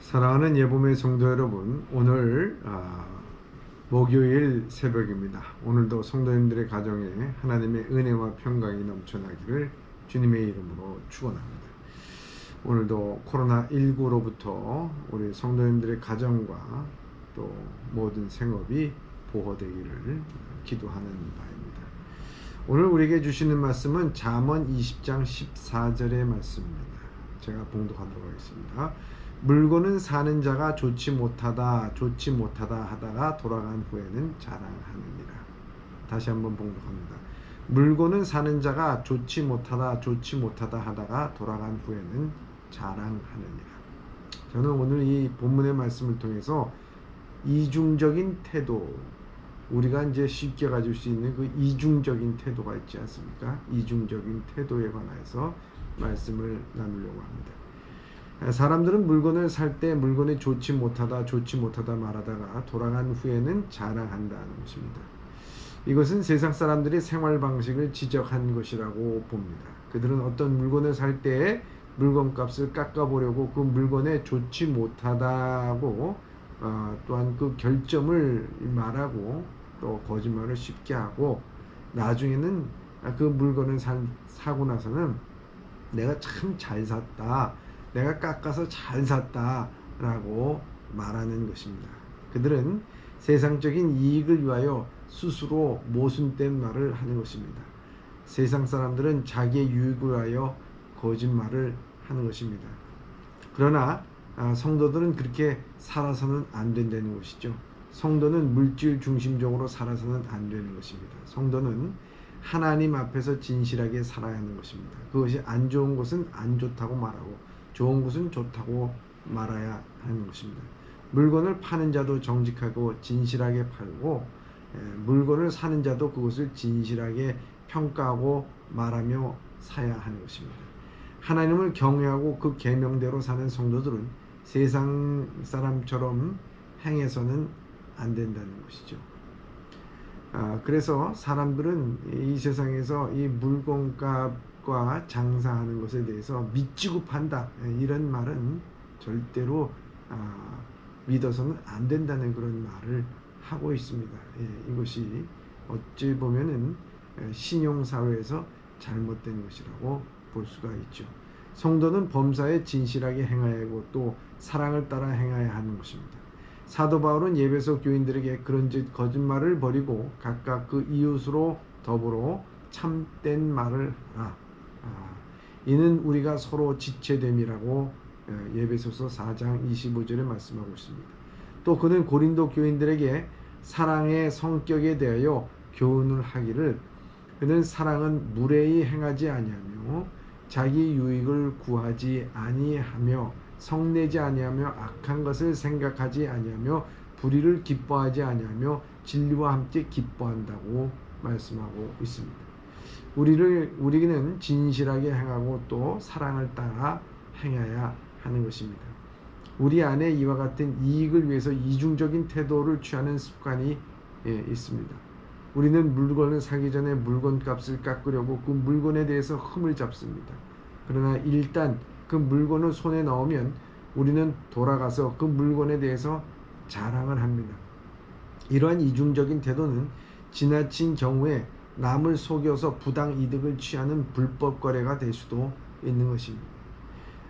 사랑하는 예봄의 성도 여러분, 오늘 목요일 새벽입니다. 오늘도 성도님들의 가정에 하나님의 은혜와 평강이 넘쳐나기를 주님의 이름으로 축원합니다. 오늘도 코로나19로부터 우리 성도님들의 가정과 또 모든 생업이 보호되기를 기도하는 바입니다. 오늘 우리에게 주시는 말씀은 잠언 20장 14절의 말씀입니다. 제가 봉독하도록 하겠습니다. 물고는 사는 자가 좋지 못하다 하다가 돌아간 후에는 자랑하느니라. 다시 한번 봉독합니다. 물고는 사는 자가 좋지 못하다 하다가 돌아간 후에는 자랑하느니라. 저는 오늘 이 본문의 말씀을 통해서 이중적인 태도, 우리가 이제 쉽게 가질 수 있는 그 이중적인 태도가 있지 않습니까? 이중적인 태도에 관해서 말씀을 나누려고 합니다. 사람들은 물건을 살 때 물건이 좋지 못하다 말하다가 돌아간 후에는 자랑한다는 것입니다. 이것은 세상 사람들의 생활 방식을 지적한 것이라고 봅니다. 그들은 어떤 물건을 살 때 물건값을 깎아보려고 그 물건에 좋지 못하다고 또한 그 결점을 말하고 또 거짓말을 쉽게 하고 나중에는 그 물건을 사고 나서는 내가 참 잘 샀다, 내가 깎아서 잘 샀다 라고 말하는 것입니다. 그들은 세상적인 이익을 위하여 스스로 모순된 말을 하는 것입니다. 세상 사람들은 자기의 유익을 위하여 거짓말을 하는 것입니다. 그러나 성도들은 그렇게 살아서는 안 된다는 것이죠. 성도는 물질 중심적으로 살아서는 안 되는 것입니다. 성도는 하나님 앞에서 진실하게 살아야 하는 것입니다. 그것이 안 좋은 것은 안 좋다고 말하고 좋은 것은 좋다고 말아야 하는 것입니다. 물건을 파는 자도 정직하고 진실하게 팔고 물건을 사는 자도 그것을 진실하게 평가하고 말하며 사야 하는 것입니다. 하나님을 경외하고 그 계명대로 사는 성도들은 세상 사람처럼 행해서는 안 된다는 것이죠. 그래서 사람들은 이 세상에서 이 물건값과 장사하는 것에 대해서 믿지고 판다, 이런 말은 절대로 믿어서는 안 된다는 그런 말을 하고 있습니다. 이것이 어찌 보면은 신용사회에서 잘못된 것이라고 볼 수가 있죠. 성도는 범사에 진실하게 행하야 하고 또 사랑을 따라 행하야 하는 것입니다. 사도 바울은 에베소 교인들에게 그런즉 거짓말을 버리고 각각 그 이웃으로 더불어 참된 말을 하라. 이는 우리가 서로 지체됨이라고 에베소서 4장 25절에 말씀하고 있습니다. 또 그는 고린도 교인들에게 사랑의 성격에 대하여 교훈을 하기를, 그는 사랑은 무례히 행하지 아니하며 자기 유익을 구하지 아니하며 성내지 아니하며 악한 것을 생각하지 아니하며 불의를 기뻐하지 아니하며 진리와 함께 기뻐한다고 말씀하고 있습니다. 우리는 진실하게 행하고 또 사랑을 따라 행해야 하는 것입니다. 우리 안에 이와 같은 이익을 위해서 이중적인 태도를 취하는 습관이 있습니다. 우리는 물건을 사기 전에 물건값을 깎으려고 그 물건에 대해서 흠을 잡습니다. 그러나 일단 그 물건을 손에 넣으면 우리는 돌아가서 그 물건에 대해서 자랑을 합니다. 이러한 이중적인 태도는 지나친 경우에 남을 속여서 부당 이득을 취하는 불법 거래가 될 수도 있는 것입니다.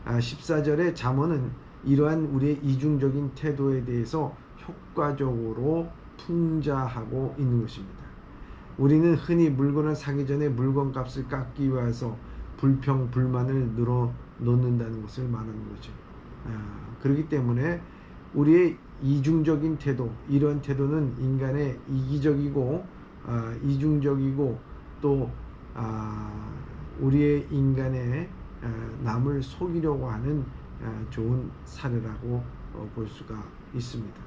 14절의 잠언은 이러한 우리의 이중적인 태도에 대해서 효과적으로 풍자하고 있는 것입니다. 우리는 흔히 물건을 사기 전에 물건값을 깎기 위해서 불평, 불만을 늘어놓는다는 것을 말하는 거죠. 그렇기 때문에 우리의 이중적인 태도, 이런 태도는 인간의 이기적이고 이중적이고 또 우리의 인간의 남을 속이려고 하는 좋은 사례라고 볼 수가 있습니다.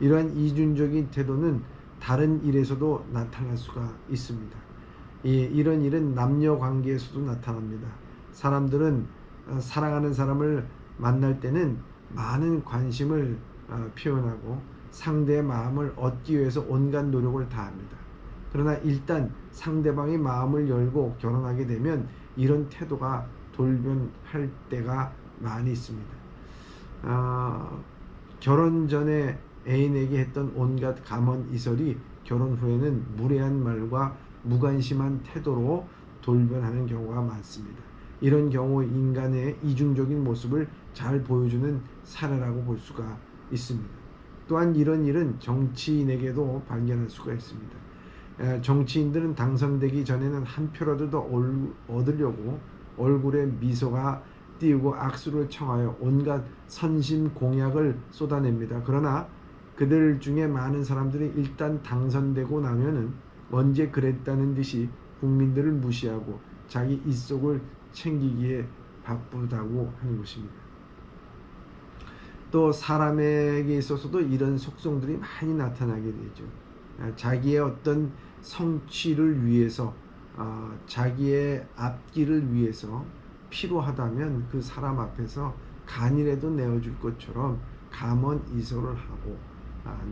이러한 이중적인 태도는 다른 일에서도 나타날 수가 있습니다. 이런 일은 남녀 관계에서도 나타납니다. 사람들은 사랑하는 사람을 만날 때는 많은 관심을 표현하고 상대의 마음을 얻기 위해서 온갖 노력을 다합니다. 그러나 일단 상대방의 마음을 열고 결혼하게 되면 이런 태도가 돌변할 때가 많이 있습니다. 결혼 전에 애인에게 했던 온갖 감언 이설이 결혼 후에는 무례한 말과 무관심한 태도로 돌변하는 경우가 많습니다. 이런 경우 인간의 이중적인 모습을 잘 보여주는 사례라고 볼 수가 있습니다. 또한 이런 일은 정치인에게도 발견할 수가 있습니다. 정치인들은 당선되기 전에는 한 표라도 더 얻으려고 얼굴에 미소가 띄우고 악수를 청하여 온갖 선심 공약을 쏟아냅니다. 그러나 그들 중에 많은 사람들이 일단 당선되고 나면은 언제 그랬다는 듯이 국민들을 무시하고 자기 입속을 챙기기에 바쁘다고 하는 것입니다. 또 사람에게 있어서도 이런 속성들이 많이 나타나게 되죠. 자기의 어떤 성취를 위해서, 자기의 앞길을 위해서 필요하다면 그 사람 앞에서 간이라도 내어줄 것처럼 감언 이설을 하고,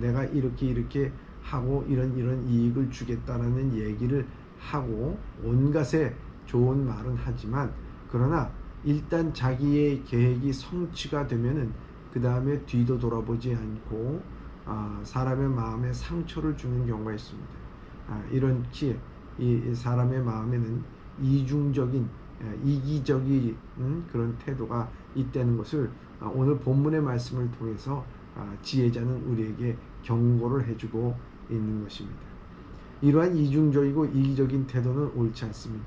내가 이렇게 하고 이런 이익을 주겠다라는 얘기를 하고 온갖의 좋은 말은 하지만, 그러나 일단 자기의 계획이 성취가 되면은 그 다음에 뒤도 돌아보지 않고 사람의 마음에 상처를 주는 경우가 있습니다. 이렇게 이 사람의 마음에는 이중적인 이기적인 그런 태도가 있다는 것을 오늘 본문의 말씀을 통해서 지혜자는 우리에게 경고를 해주고 있는 것입니다. 이러한 이중적이고 이기적인 태도는 옳지 않습니다.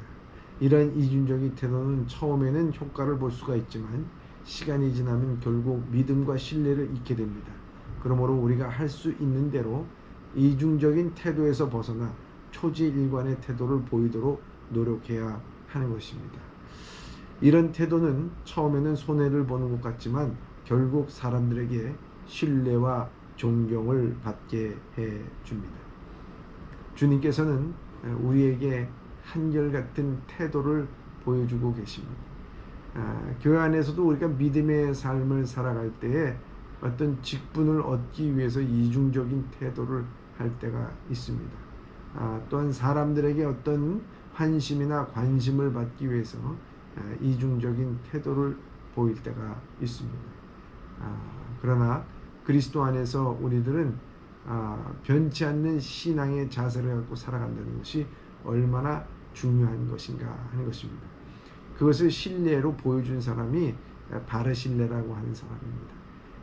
이러한 이중적인 태도는 처음에는 효과를 볼 수가 있지만 시간이 지나면 결국 믿음과 신뢰를 잃게 됩니다. 그러므로 우리가 할 수 있는 대로 이중적인 태도에서 벗어나 초지일관의 태도를 보이도록 노력해야 하는 것입니다. 이런 태도는 처음에는 손해를 보는 것 같지만 결국 사람들에게 신뢰와 존경을 받게 해 줍니다. 주님께서는 우리에게 한결같은 태도를 보여주고 계십니다. 교회 안에서도 우리가 믿음의 삶을 살아갈 때에 어떤 직분을 얻기 위해서 이중적인 태도를 할 때가 있습니다. 또한 사람들에게 어떤 환심이나 관심을 받기 위해서 이중적인 태도를 보일 때가 있습니다. 그러나 그리스도 안에서 우리들은 변치 않는 신앙의 자세를 갖고 살아간다는 것이 얼마나 중요한 것인가 하는 것입니다. 그것을 신뢰로 보여준 사람이 바르실레라고 하는 사람입니다.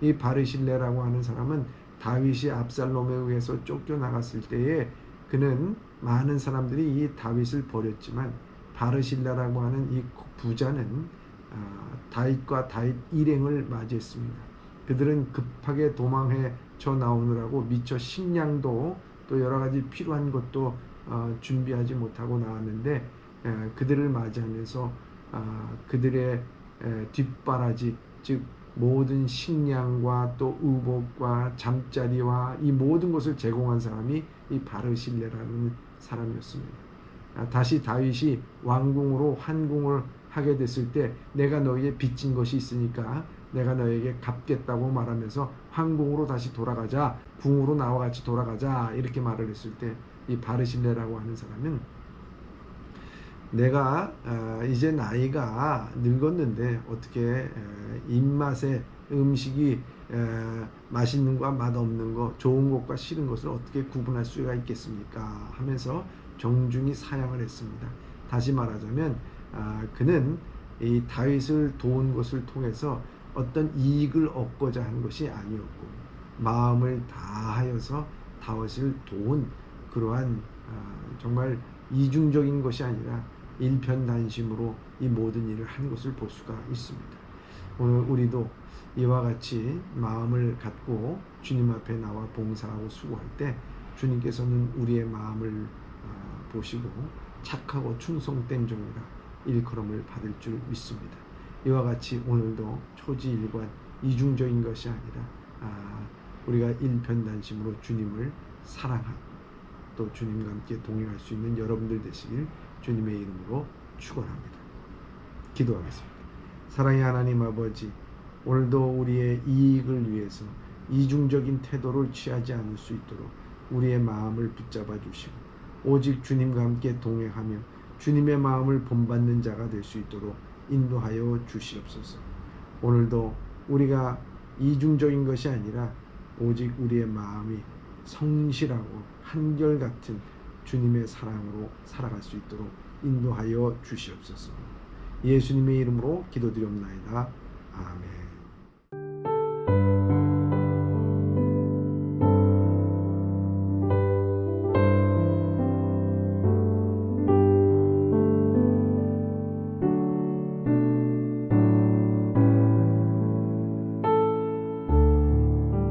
이 바르실레라고 하는 사람은 다윗이 압살롬에 의해서 쫓겨나갔을 때에 그는 많은 사람들이 이 다윗을 버렸지만 바르실레라고 하는 이 부자는 다윗과 다윗 일행을 맞이했습니다. 그들은 급하게 도망해 저 나오느라고 미처 식량도 또 여러 가지 필요한 것도 준비하지 못하고 나왔는데 그들을 맞이하면서 그들의 뒷바라지, 즉 모든 식량과 또 의복과 잠자리와 이 모든 것을 제공한 사람이 이 바르실레라는 사람이었습니다. 다시 다윗이 왕궁으로 환궁을 하게 됐을 때 내가 너에게 빚진 것이 있으니까 내가 너에게 갚겠다고 말하면서 황궁으로 다시 돌아가자, 궁으로 나와 같이 돌아가자 이렇게 말을 했을 때 이 바르실레라고 하는 사람은 내가 이제 나이가 늙었는데 어떻게 입맛에 음식이 맛있는 것과 맛없는 것, 좋은 것과 싫은 것을 어떻게 구분할 수가 있겠습니까? 하면서 정중히 사양을 했습니다. 다시 말하자면 그는 이 다윗을 도운 것을 통해서 어떤 이익을 얻고자 하는 것이 아니었고 마음을 다하여서 다윗을 도운 그러한 정말 이중적인 것이 아니라 일편단심으로 이 모든 일을 하는 것을 볼 수가 있습니다. 오늘 우리도 이와 같이 마음을 갖고 주님 앞에 나와 봉사하고 수고할 때 주님께서는 우리의 마음을 보시고 착하고 충성된 종이라 일컬음을 받을 줄 믿습니다. 이와 같이 오늘도 초지일관 이중적인 것이 아니라 우리가 일편단심으로 주님을 사랑하고 또 주님과 함께 동행할 수 있는 여러분들 되시길 주님의 이름으로 축원합니다. 기도하겠습니다. 사랑의 하나님 아버지, 오늘도 우리의 이익을 위해서 이중적인 태도를 취하지 않을 수 있도록 우리의 마음을 붙잡아 주시고 오직 주님과 함께 동행하며 주님의 마음을 본받는 자가 될 수 있도록 인도하여 주시옵소서. 오늘도 우리가 이중적인 것이 아니라 오직 우리의 마음이 성실하고 한결같은 주님의 사랑으로 살아갈 수 있도록 인도하여 주시옵소서. 예수님의 이름으로 기도드리옵나이다. 아멘.